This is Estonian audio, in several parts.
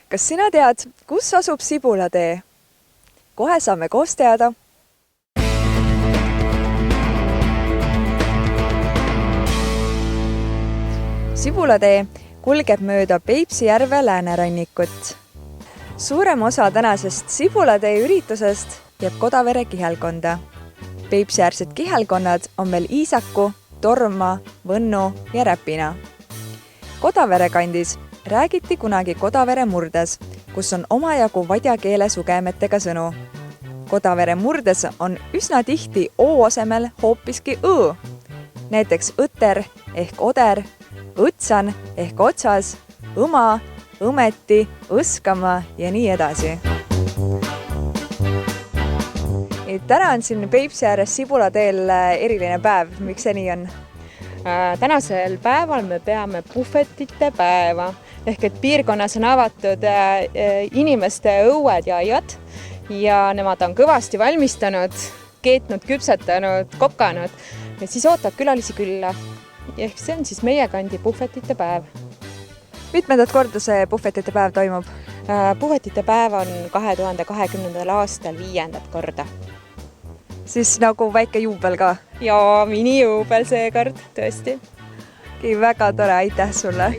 Kas sina tead, kus asub Sibulatee? Kohe saame koos teada. Sibulatee kulgeb mööda Peipsi järve läänerannikut. Suurem osa tänasest Sibulatee üritusest jääb Kodavere kihelkonda. Peipsiäärsed kihelkonnad on veel Iisaku, Torma, Võnnu ja Räpina. Kodavere kandis räägiti kunagi Kodavere murdes, kus on omajagu vadja keele sugemetega sõnu. Kodavere murdes on üsna tihti O asemel hoopiski Õ. Näiteks õter ehk oder, õtsan ehk otsas, õma, õmeti, õskama ja nii edasi. Täna on siin Peipsi ääres Sibulateel eriline päev. Miks see nii on? Tänasel päeval me peame puhvetite päeva, ehk et piirkonnas on avatud inimeste õued ja aiad ja nemad on kõvasti valmistanud, keetnud, küpsetanud, kokanud ja siis ootab külalisi külla. Ehk see on siis meie kandi puhvetite päev. Mitmendat korda see puhvetite päev toimub? Puhvetite päev on 2020. aastal 5. korda. Siis nagu väike juubel ka? Ja minijuubel seekord, tõesti. Väga tore, aitäh sulle!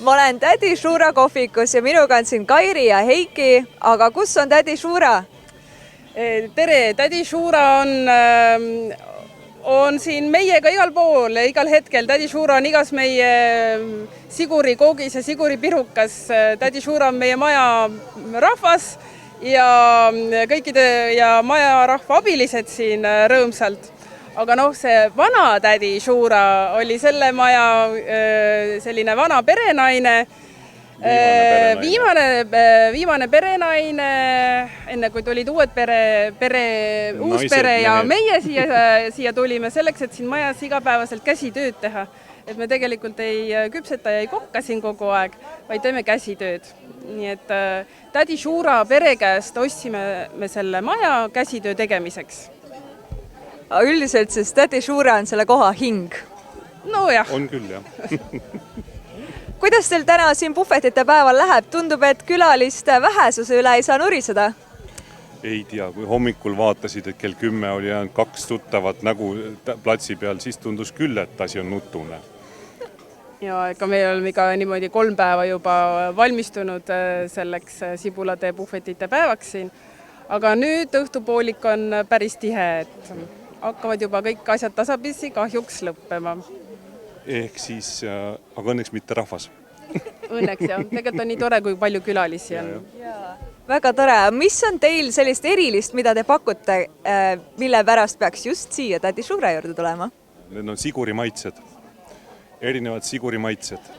Ma olen tädi Šura kohvikus ja minuga on siin Kairi ja Heiki, aga kus on tädi Šura? Tere, tädi Šura on siin meiega igal pool, igal hetkel. Tädi Šura on igas meie Siguri koogis ja Siguri pirukas. Tädi Šura on meie maja rahvas ja kõikide ja maja rahva abilised siin rõõmsalt. Aga see vana tädi Šura oli selle maja selline vana perenaine, viimane perenaine, enne kui tulid uued uus pere ja meie siia tulime selleks, et siin majas igapäevaselt käsitööd teha. Et me tegelikult ei küpseta ja ei kokka siin kogu aeg, vaid teeme käsitööd. Nii et tädi Šura pere käest ostsime me selle maja käsitöö tegemiseks. Üldiselt siis tädi Šura on selle koha hing? No jah. On küll, jah. Kuidas teil täna siin puhvetite päeval läheb? Tundub, et külaliste vähesuse üle ei saa nuriseda? Ei tea, kui hommikul vaatasid, et kell 10 oli jäänud 2 tuttavat nägu platsi peal, siis tundus küll, et asi on nutune. Ja ega meil oleme ka niimoodi 3 päeva juba valmistunud selleks Sibulatee puhvetite päevaks siin. Aga nüüd õhtupoolik on päris tihe, et hakkavad juba kõik asjad tasapisi kahjuks lõppema. Ehk siis, aga õnneks mitte rahvas. Õnneks jah, tegelikult on nii tore, kui palju külalisi on. Väga tore. Mis on teil sellist erilist, mida te pakute, mille pärast peaks just siia tädi Šura juurde tulema? Need on Siguri maitsed. Erinevad Siguri maitsed.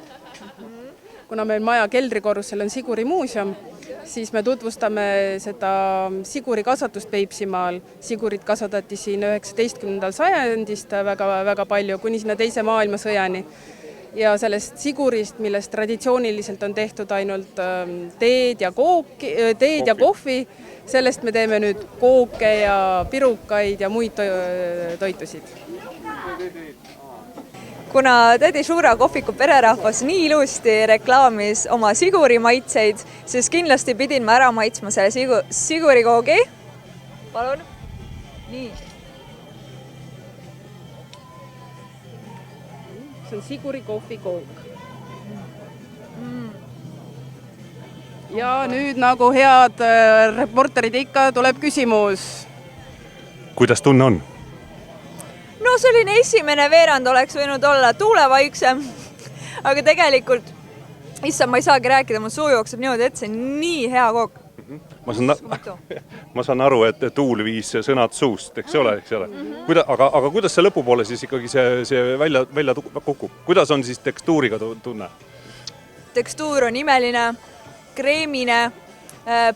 Kuna meil maja keldrikorrusel on Siguri muuseum, siis me tutvustame seda Siguri kasvatust Peipsimaal. Sigurit kasvatati siin 19. sajandist väga palju, kuni sinna teise maailmasõjani. Ja sellest Sigurist, millest traditsiooniliselt on tehtud ainult teed ja kohvi, sellest me teeme nüüd kooke ja pirukaid ja muid toitusid. Kuna tädi Šura kohviku pererahvas nii ilusti reklaamis oma Siguri maitseid, siis kindlasti pidin ma ära maitsma selle Siguri koogi. Palun. Nii. See on Siguri kohvikook. Ja nüüd nagu head reporterid ikka tuleb küsimus. Kuidas tunne on? No selline esimene veerand oleks võinud olla tuulevaiksem, aga tegelikult, issand, ma ei saagi rääkida, mu suu jookseb niimoodi, et see on nii hea kook. ma saan aru, et Tuul viis sõnad suust, eks ole. Aga kuidas see lõpupoole siis ikkagi see välja kukub? Kuidas on siis tekstuuriga tunne? Tekstuur on imeline, kreemine,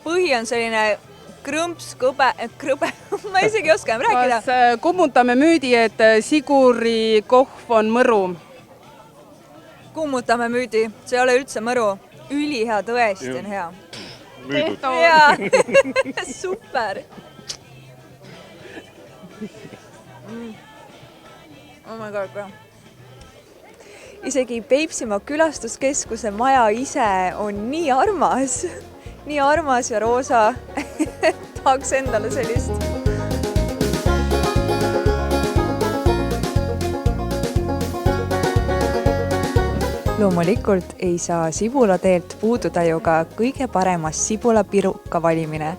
põhi on selline krõmps, krõbe, ma isegi ei oska enam rääkida. Kas kummutame müüdi, et siguri kohv on mõru? Kummutame müüdi, see ei ole üldse mõru. Ülihea, tõesti on hea. Müüdud. Jaa, super. Oh my god, kuule. Isegi Peipsimaa külastuskeskuse maja ise on nii armas ja roosa. Tahaks endale sellist. Loomulikult ei saa Sibulateelt puududa ju ka kõige paremas sibulapiruka valimine.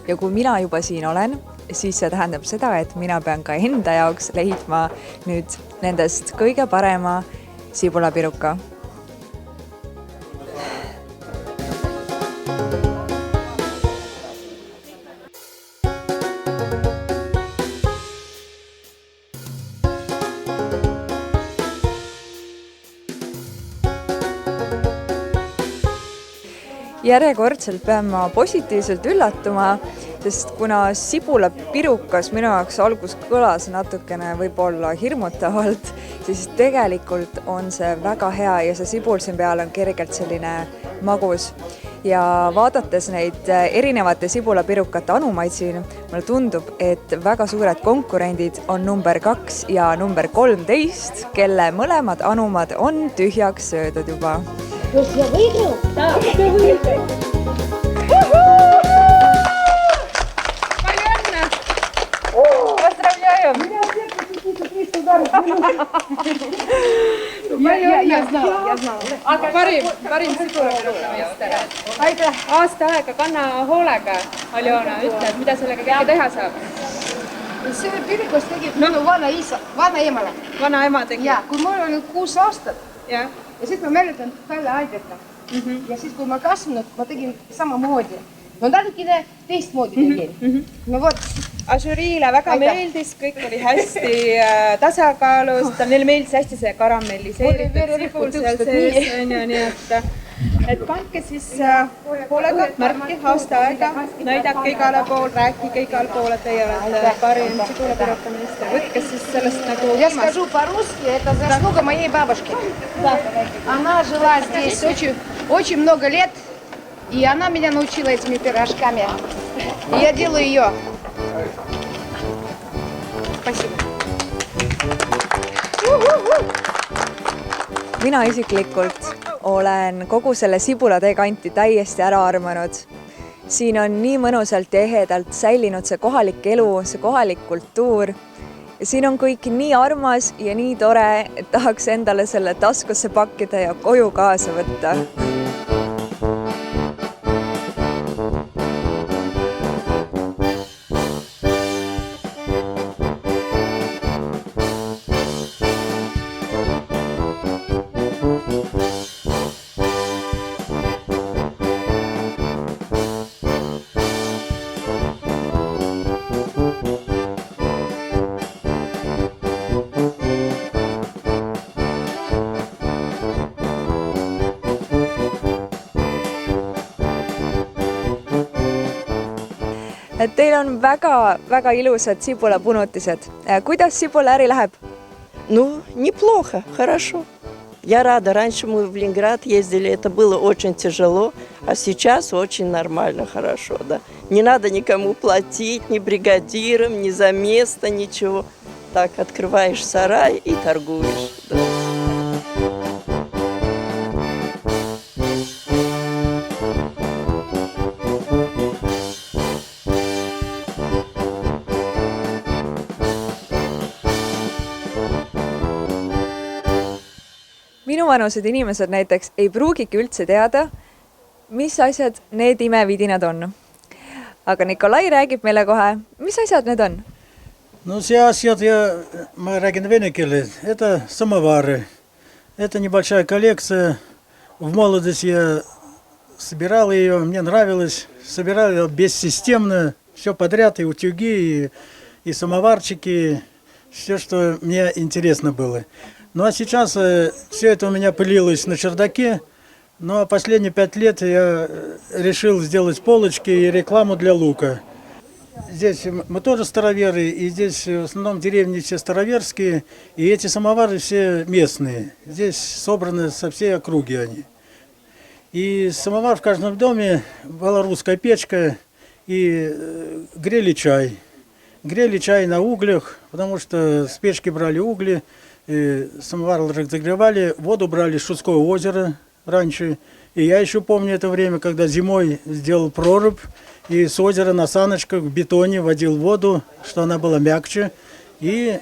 Ja kui mina juba siin olen, siis see tähendab seda, et mina pean ka enda jaoks leidma nüüd nendest kõige parema sibulapiruka. Järjekordselt pean ma positiivselt üllatuma, sest kuna sibulapirukas minu jaoks algus kõlas natukene võib-olla hirmutavalt, siis tegelikult on see väga hea ja see sibul siin peal on kergelt selline magus. Ja vaadates neid erinevate sibulapirukate anumaid siin, mulle tundub, et väga suured konkurendid on number 2 ja number 13, kelle mõlemad anumad on tühjaks söödud juba. Jos я выиграл? Да, ты выиграл. Palju õnne! Поздравляем! Я знала. Aga parim sibulapirukameister. Aasta aega kanna hoolega, Aljona, ütle, mida sellega kõike teha saab? See pirukast tegi minu vana emale. Vana ema tegi? Ja, kui mul oli 6 aastat. Ja siis ma mäletan Kalle Aideta. Ja siis kui ma kasvanud, ma tegin samamoodi. No natukene teistmoodi tegin. No vot. Žüriile väga meeldis, kõik oli hästi tasakaalus, neile meeldis hästi see karamelliseeritud sibul seal sees, nii et kandke siis hoolega märki aasta aega, näidake igale pool, rääkige igale pool, et teie olete parim sibulapirukameister. Võtke siis sellest nagu Я скажу по-русски, это заслуга моей бабушки. Она жила здесь очень много лет, и она меня научила этими пирожками. И я делаю ее. Спасибо. Mina isiklikult olen kogu selle Sibulatee kanti täiesti ära armanud. Siin on nii mõnusalt ja ehedalt säilinud see kohalik elu, see kohalik kultuur. Ja siin on kõik nii armas ja nii tore, et tahaks endale selle taskusse pakkida ja koju kaasa võtta. Teil on väga ilusad sibulapunutised. Kuidas sibulaäri läheb? Ну, неплохо, хорошо. Я рада. Раньше мы в Ленинград ездили, это было очень тяжело, а сейчас очень нормально, хорошо, да. Не надо никому платить, ни бригадирам, ни за место, ничего. Так, открываешь сарай и торгуешь, да. Minuvanused inimesed näiteks ei pruugiki üldse teada, mis asjad need imevidinad on. Aga Nikolai räägib meile kohe, mis asjad need on? Ну, сейчас мы räägin vene keeles. Это самовары. Это небольшая коллекция. В молодости я собирал ее, мне нравилось. Собирал ее бессистемно, все подряд, и утюги, и самоварчики, все, что мне интересно было. Ну а сейчас все это у меня пылилось на чердаке. Ну а последние 5 лет я решил сделать полочки и рекламу для лука. Здесь мы тоже староверы, и здесь в основном деревни все староверские, и эти самовары все местные. Здесь собраны со всей округи они. И самовар в каждом доме, была русская печка, и грели чай. Грели чай на углях, потому что с печки брали угли, самовар разогревали, воду брали с Шутского озера раньше. И я еще помню это время, когда зимой сделал прорубь, и с озера на саночках в бетоне водил воду, что она была мягче. И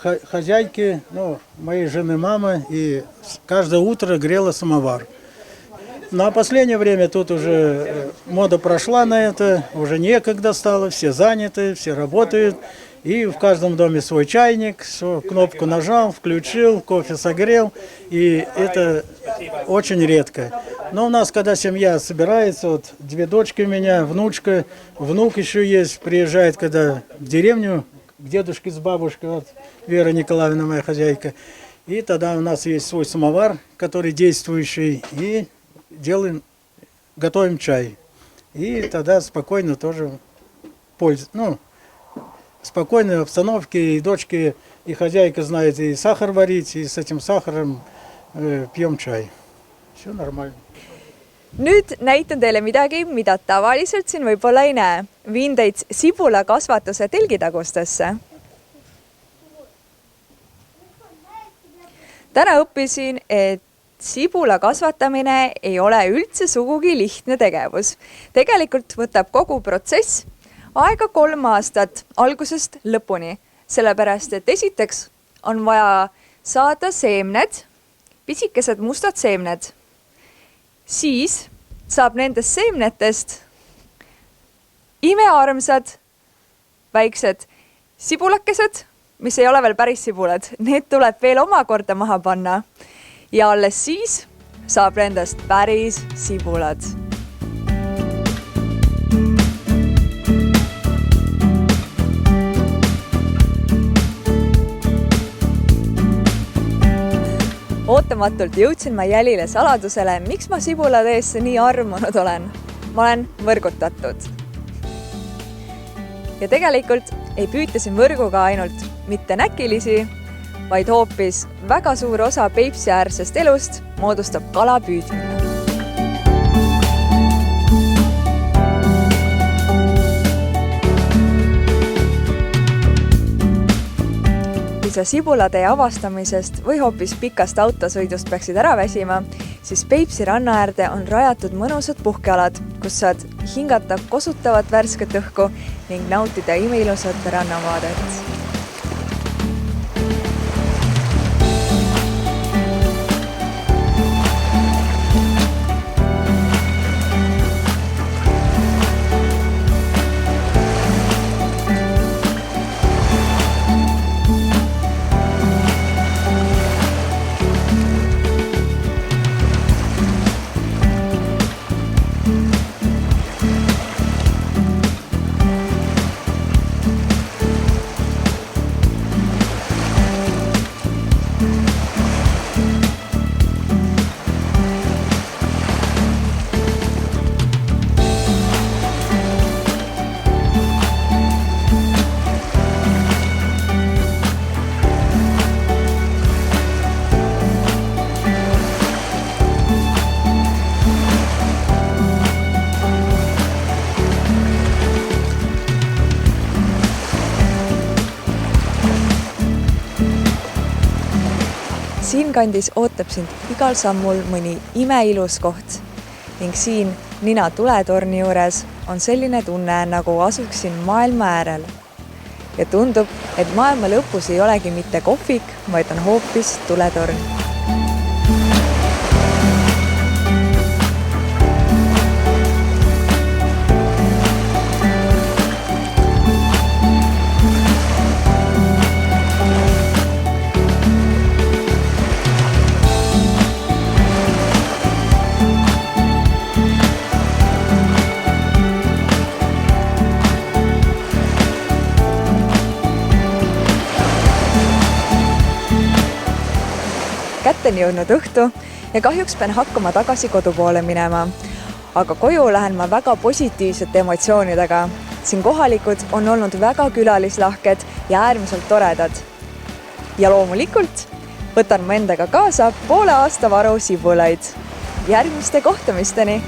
хозяйки, ну, моей жены мама, и каждое утро грела самовар. Ну а последнее время тут уже мода прошла на это, уже некогда стало, все заняты, все работают. И в каждом доме свой чайник, кнопку нажал, включил, кофе согрел, и это очень редко. Но у нас, когда семья собирается, вот 2 дочки у меня, внучка, внук еще есть, приезжает, когда в деревню, к дедушке с бабушкой, вот Вера Николаевна, моя хозяйка. И тогда у нас есть свой самовар, который действующий, и готовим чай. И тогда спокойно тоже пользуемся. Спокойной обстановке, и дочки, и хозяйка знает и сахар варить, и с этим сахаром пьем чай. Все нормально. Nüüd näitan teile midagi, mida tavaliselt siin võib-olla ei näe. Viin teid sibulakasvatuse telgitagustesse. Täna õppisin, et sibula kasvatamine ei ole üldse sugugi lihtne tegevus. Tegelikult võtab kogu protsess aega 3 aastat algusest lõpuni, sellepärast et esiteks on vaja saada seemned, pisikesed mustad seemned. Siis saab nendest seemnetest imearmsad väiksed sibulakesed, mis ei ole veel päris sibulad. Need tuleb veel omakorda maha panna ja alles siis saab nendest päris sibulad. Ootamatult jõudsin ma jälile saladusele, miks ma sibulateesse nii armunud olen. Ma olen võrgutatud. Ja tegelikult ei püüta siin võrguga ainult mitte näkilisi, vaid hoopis väga suur osa Peipsi-äärsest elust moodustab kala püüdmine. Kui sa sibulatee avastamisest või hoopis pikast autosõidust peaksid ära väsima, siis Peipsi rannaäärde on rajatud mõnusad puhkealad, kus saad hingata kosutavat värsket õhku ning nautida imeilusat rannavaadet. Siinkandis ootab sind igal sammul mõni imeilus koht ning siin nina tuletorni juures on selline tunne, nagu asuksin maailma äärel. Ja tundub, et maailma lõpus ei olegi mitte kohvik, vaid on hoopis tuletorn. kätte on jõudnud õhtu ja kahjuks pean hakkama tagasi kodu poole minema. Aga koju lähen ma väga positiivsete emotsioonidega. Siin kohalikud on olnud väga külalislahked ja äärmiselt toredad. Ja loomulikult võtan ma endaga kaasa poole aasta varu sibulaid. Järgmiste kohtumisteni!